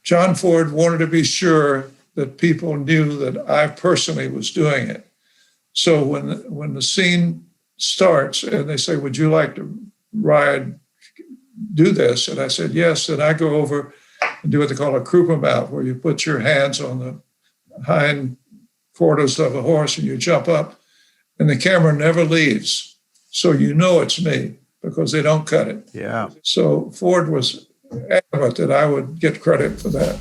John Ford wanted to be sure that people knew that I personally was doing it. So when the scene starts and they say, would you like to do this? And I said, yes. And I go over and do what they call a croup mount, where you put your hands on the hind quarters of a horse and you jump up, and the camera never leaves. So you know it's me because they don't cut it. Yeah. So Ford was adamant that I would get credit for that.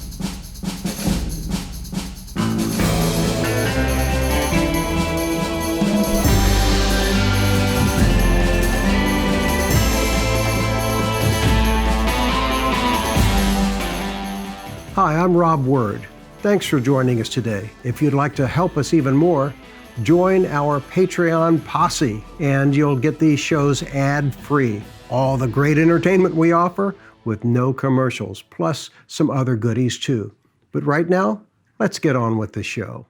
Hi, I'm Rob Word. Thanks for joining us today. If you'd like to help us even more, join our Patreon posse and you'll get these shows ad-free. All the great entertainment we offer with no commercials, plus some other goodies too. But right now, let's get on with the show.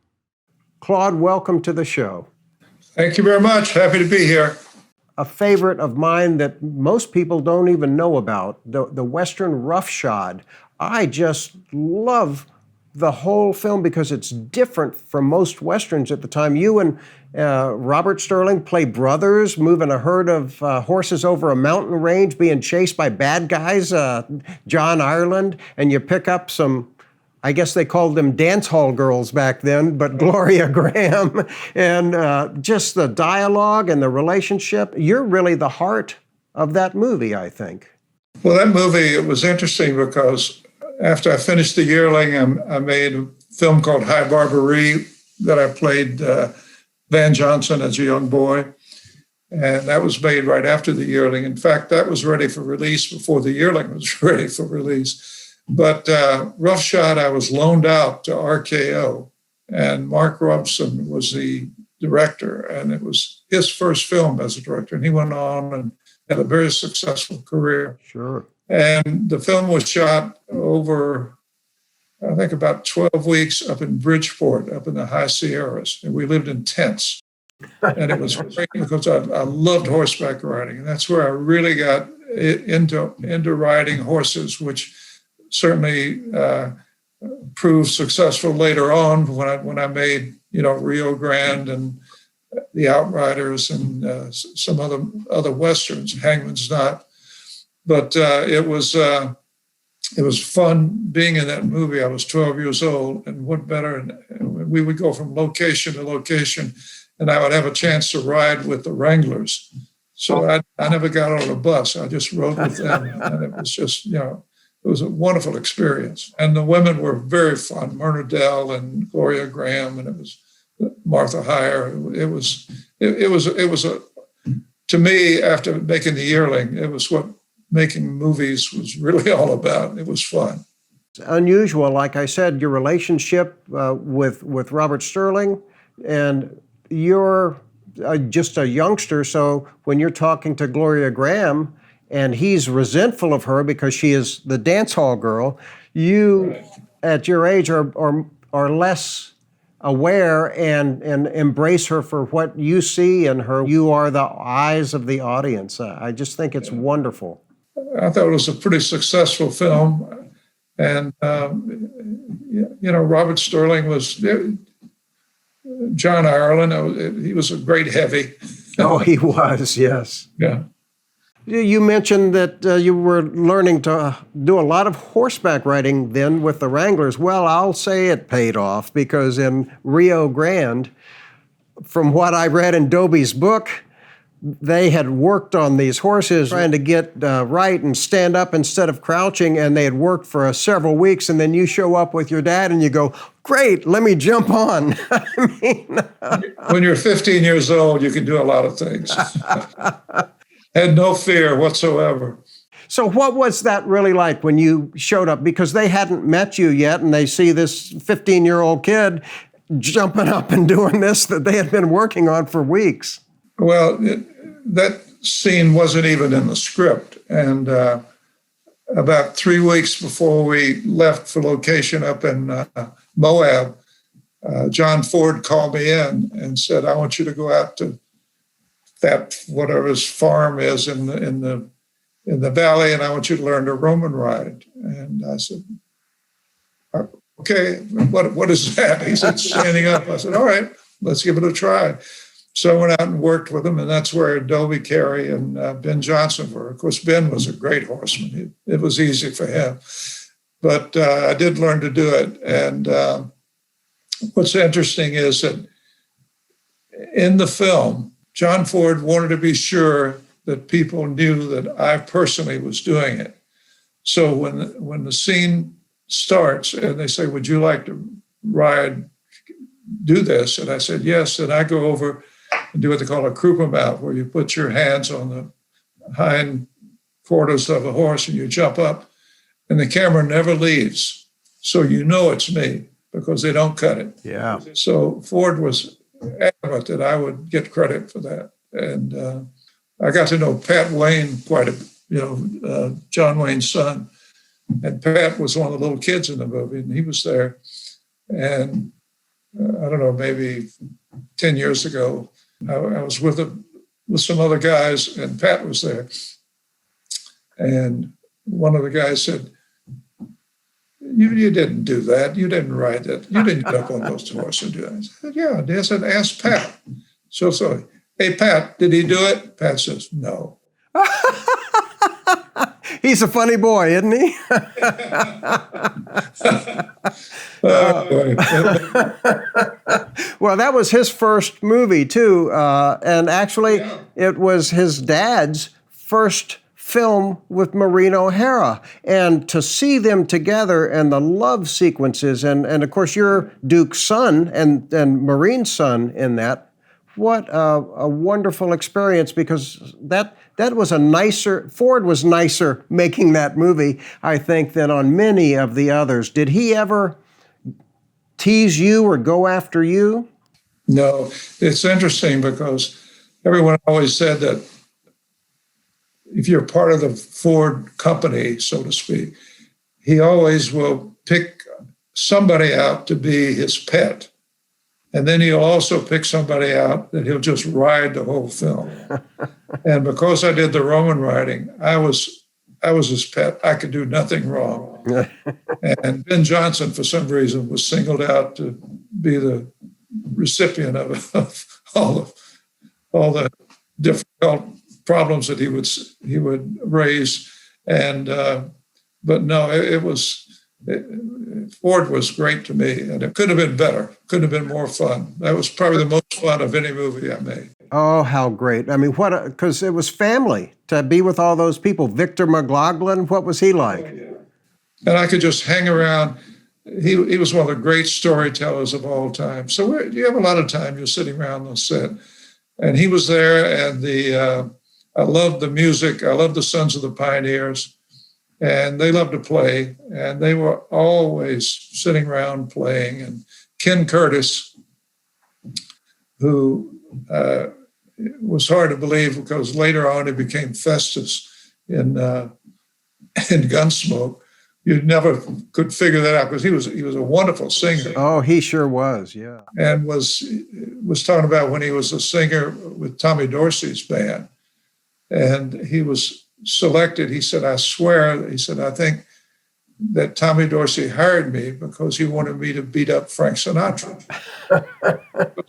Claude, welcome to the show. Thank you very much. Happy to be here. A favorite of mine that most people don't even know about, the Western Roughshod. I just love the whole film because it's different from most Westerns at the time. You and Robert Sterling play brothers, moving a herd of horses over a mountain range, being chased by bad guys, John Ireland, and you pick up some, I guess they called them dance hall girls back then, but Gloria Graham, and just the dialogue and the relationship. You're really the heart of that movie, I think. Well, that movie, it was interesting because after I finished The Yearling, I made a film called High Barbary that I played Van Johnson as a young boy. And that was made right after The Yearling. In fact, that was ready for release before The Yearling was ready for release. But Roughshod, I was loaned out to RKO, and Mark Robson was the director, and it was his first film as a director. And he went on and had a very successful career. Sure. And the film was shot over, I think, about 12 weeks up in Bridgeport, up in the high Sierras. And we lived in tents. And it was great because I loved horseback riding. And that's where I really got into riding horses, which certainly proved successful later on when I made, Rio Grande and The Outriders and some other Westerns, Hangman's Knot. But it was fun being in that movie. I was 12 years old, and what better? And we would go from location to location, and I would have a chance to ride with the Wranglers. So I never got on a bus. I just rode with them, and it was just, it was a wonderful experience. And the women were very fun, Myrna Dell and Gloria Graham, and it was Martha Heyer. It was to me, after making The Yearling, it was what making movies was really all about. It was fun. It's unusual, like I said, your relationship with Robert Sterling, and you're just a youngster, so when you're talking to Gloria Graham and he's resentful of her because she is the dance hall girl, you, at your age, are less aware and embrace her for what you see in her. You are the eyes of the audience. I just think it's wonderful. I thought it was a pretty successful film. And, Robert Sterling was John Ireland. He was a great heavy. Oh, he was, yes. Yeah. You mentioned that you were learning to do a lot of horseback riding then with the Wranglers. Well, I'll say it paid off because in Rio Grande, from what I read in Dobie's book, they had worked on these horses trying to get right and stand up instead of crouching, and they had worked for several weeks, and then you show up with your dad and you go, great, let me jump on. When you're 15 years old, you can do a lot of things. Had no fear whatsoever. So what was that really like when you showed up? Because they hadn't met you yet, and they see this 15-year-old kid jumping up and doing this that they had been working on for weeks. Well, that scene wasn't even in the script. And about 3 weeks before we left for location up in Moab, John Ford called me in and said, I want you to go out to that, whatever his farm is in the valley, and I want you to learn to Roman ride. And I said, Okay, what is that? He said, standing up. I said, all right, let's give it a try. So I went out and worked with him, and that's where Adobe, Carey, and Ben Johnson were. Of course, Ben was a great horseman. It was easy for him. But I did learn to do it. And what's interesting is that in the film, John Ford wanted to be sure that people knew that I personally was doing it. So when the scene starts and they say, would you like to do this? And I said, yes. And I go over and do what they call a croup mount, where you put your hands on the hind quarters of a horse and you jump up, and the camera never leaves. So you know it's me because they don't cut it. Yeah. So Ford was adamant that I would get credit for that. And I got to know Pat Wayne quite a bit, John Wayne's son. And Pat was one of the little kids in the movie, and he was there. And I don't know, maybe 10 years ago, I was with some other guys, and Pat was there. And one of the guys said, you didn't do that. You didn't ride that. You didn't get up on those horses and do that. I said, yeah, I did. I said, ask Pat. So, hey, Pat, did he do it? Pat says, no. He's a funny boy, isn't he? Well, that was his first movie, too. And actually, It was his dad's first film with Maureen O'Hara. And to see them together and the love sequences, and of course, you're Duke's son and Maureen's son in that. What a wonderful experience, because that was Ford was nicer making that movie, I think, than on many of the others. Did he ever tease you or go after you? No, it's interesting because everyone always said that if you're part of the Ford company, so to speak, he always will pick somebody out to be his pet. And then he'll also pick somebody out that he'll just ride the whole film. And because I did the Roman riding, I was his pet. I could do nothing wrong. And Ben Johnson, for some reason, was singled out to be the recipient of all the difficult problems that he would raise. And but no, Ford was great to me, and it could have been better. Could have been more fun. That was probably the most fun of any movie I made. Oh, how great. I mean, because it was family to be with all those people. Victor McLaglen, what was he like? Oh, yeah. And I could just hang around. He was one of the great storytellers of all time. So you have a lot of time, you're sitting around the set. And he was there, and I loved the music. I loved the Sons of the Pioneers. And they loved to play, and they were always sitting around playing. And Ken Curtis, who was hard to believe because later on he became Festus in Gunsmoke. You never could figure that out because he was a wonderful singer. Oh, he sure was, yeah. And was talking about when he was a singer with Tommy Dorsey's band, and he was selected. He said, I swear, he said, I think that Tommy Dorsey hired me because he wanted me to beat up Frank Sinatra.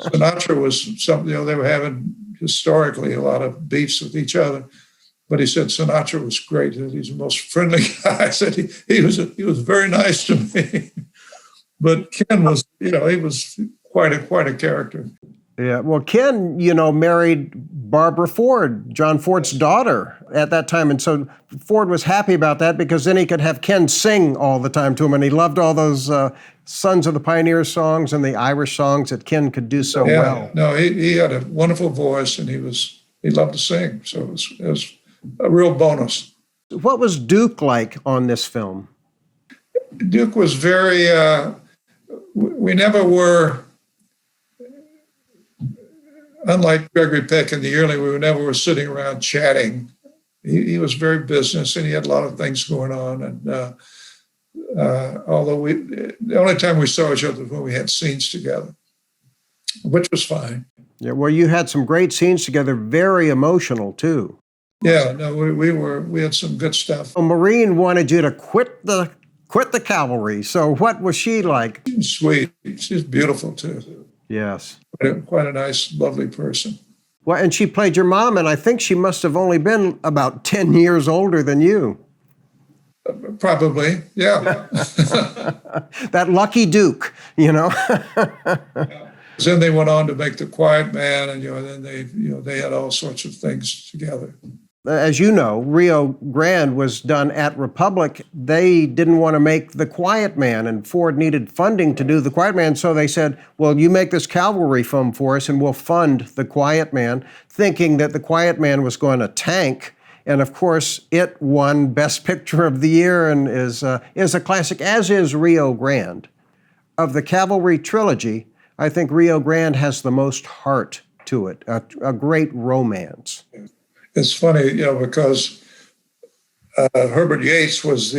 Sinatra was something, they were having historically a lot of beefs with each other. But he said Sinatra was great. He's the most friendly guy. I said he was very nice to me. But Ken was, he was quite a character. Yeah, well, Ken, married Barbara Ford, John Ford's daughter at that time. And so Ford was happy about that because then he could have Ken sing all the time to him. And he loved all those Sons of the Pioneers songs and the Irish songs that Ken could do so well. No, he had a wonderful voice, and he loved to sing. So it was a real bonus. What was Duke like on this film? Duke was very, we never were, unlike Gregory Peck in the Yearling, we never were sitting around chatting. He was very business, and he had a lot of things going on. And although the only time we saw each other was when we had scenes together, which was fine. Yeah, well, you had some great scenes together, very emotional too. Yeah, no, we had some good stuff. Well, Maureen wanted you to quit the quit the cavalry. So what was she like? She's sweet. She's beautiful, too. Yes. Quite a nice, lovely person. Well, and she played your mom, and I think she must have only been about 10 years older than you. Probably, yeah. That lucky Duke, you know. Then they went on to make The Quiet Man, and then they had all sorts of things together. As you know, Rio Grande was done at Republic. They didn't want to make The Quiet Man, and Ford needed funding to do The Quiet Man, so they said, well, you make this cavalry film for us, and we'll fund The Quiet Man, thinking that The Quiet Man was going to tank. And of course, it won Best Picture of the Year and is a classic, as is Rio Grande. Of the Cavalry Trilogy, I think Rio Grande has the most heart to it, a great romance. It's funny, because Herbert Yates was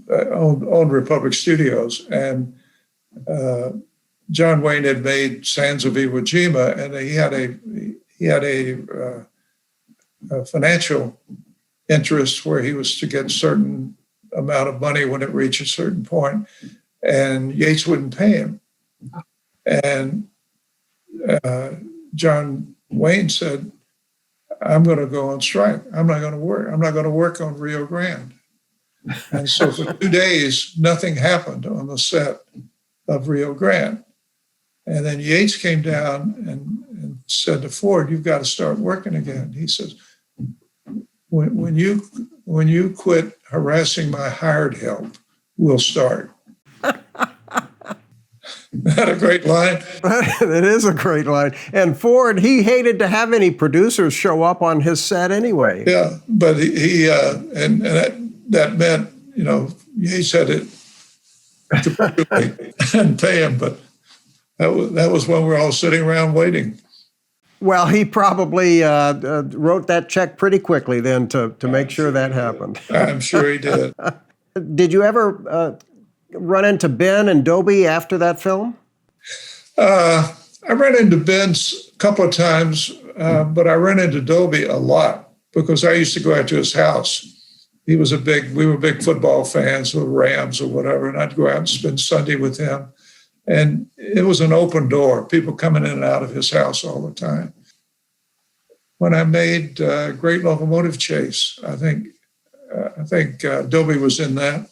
owned Republic Studios, and John Wayne had made Sands of Iwo Jima, and he had a financial interest where he was to get a certain amount of money when it reached a certain point, and Yates wouldn't pay him. And John Wayne said, I'm going to go on strike. I'm not going to work. I'm not going to work on Rio Grande. And so for 2 days, nothing happened on the set of Rio Grande. And then Yates came down and said to Ford, you've got to start working again. He says, when you quit harassing my hired help, we'll start. Isn't that a great line? It is a great line. And Ford, he hated to have any producers show up on his set anyway. Yeah, but he and that meant, Yates had it and pay him, but that was when we were all sitting around waiting. Well, he probably wrote that check pretty quickly then to make sure that happened. I'm sure he did. Did you ever run into Ben and Dobie after that film? I ran into Ben a couple of times, but I ran into Dobie a lot because I used to go out to his house. We were big football fans, the Rams or whatever, and I'd go out and spend Sunday with him. And it was an open door, people coming in and out of his house all the time. When I made Great Locomotive Chase, I think Dobie was in that.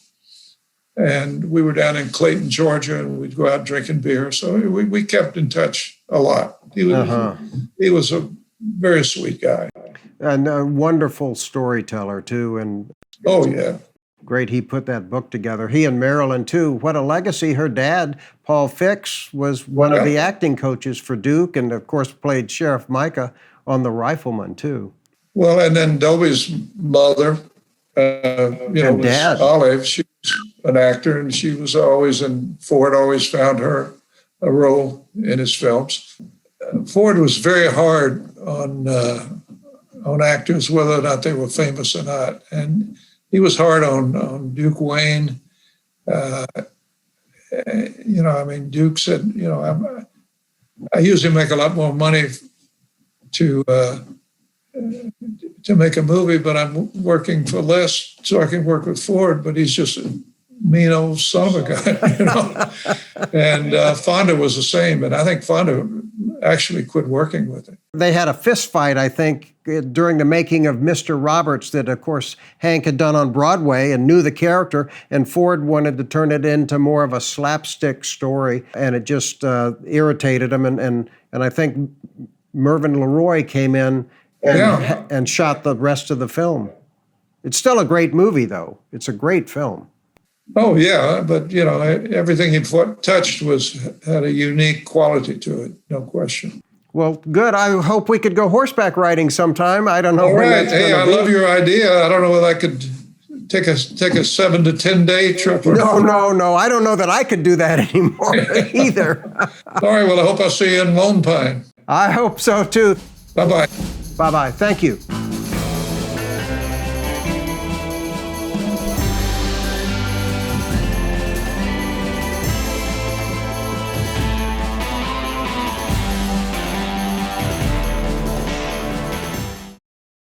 And we were down in Clayton, Georgia, and we'd go out drinking beer. So we kept in touch a lot. He was a very sweet guy. And a wonderful storyteller, too. And oh, yeah. Great he put that book together. He and Marilyn, too. What a legacy. Her dad, Paul Fix, was one of the acting coaches for Duke and, of course, played Sheriff Micah on The Rifleman, too. Well, and then Dobie's mother, was Dad. Olive. She was an actor, and she was always, and Ford always found her a role in his films. Ford was very hard on actors, whether or not they were famous or not. And he was hard on Duke Wayne. Duke said, I usually make a lot more money to make a movie, but I'm working for less so I can work with Ford, but he's just a mean old son of a guy, And Fonda was the same, and I think Fonda actually quit working with him. They had a fist fight, I think, during the making of Mr. Roberts that, of course, Hank had done on Broadway and knew the character, and Ford wanted to turn it into more of a slapstick story, and it just irritated him, and I think Mervyn LeRoy came in and shot the rest of the film. It's still a great movie, though. It's a great film. Oh, yeah, but, everything he touched had a unique quality to it, no question. Well, good. I hope we could go horseback riding sometime. I don't know All when right. that's Hey, going I to be. love your idea. I don't know whether I could take a 7 to 10 day trip. No. I don't know that I could do that anymore either. All right. Well, I hope I'll see you in Lone Pine. I hope so, too. Bye-bye. Bye-bye. Thank you.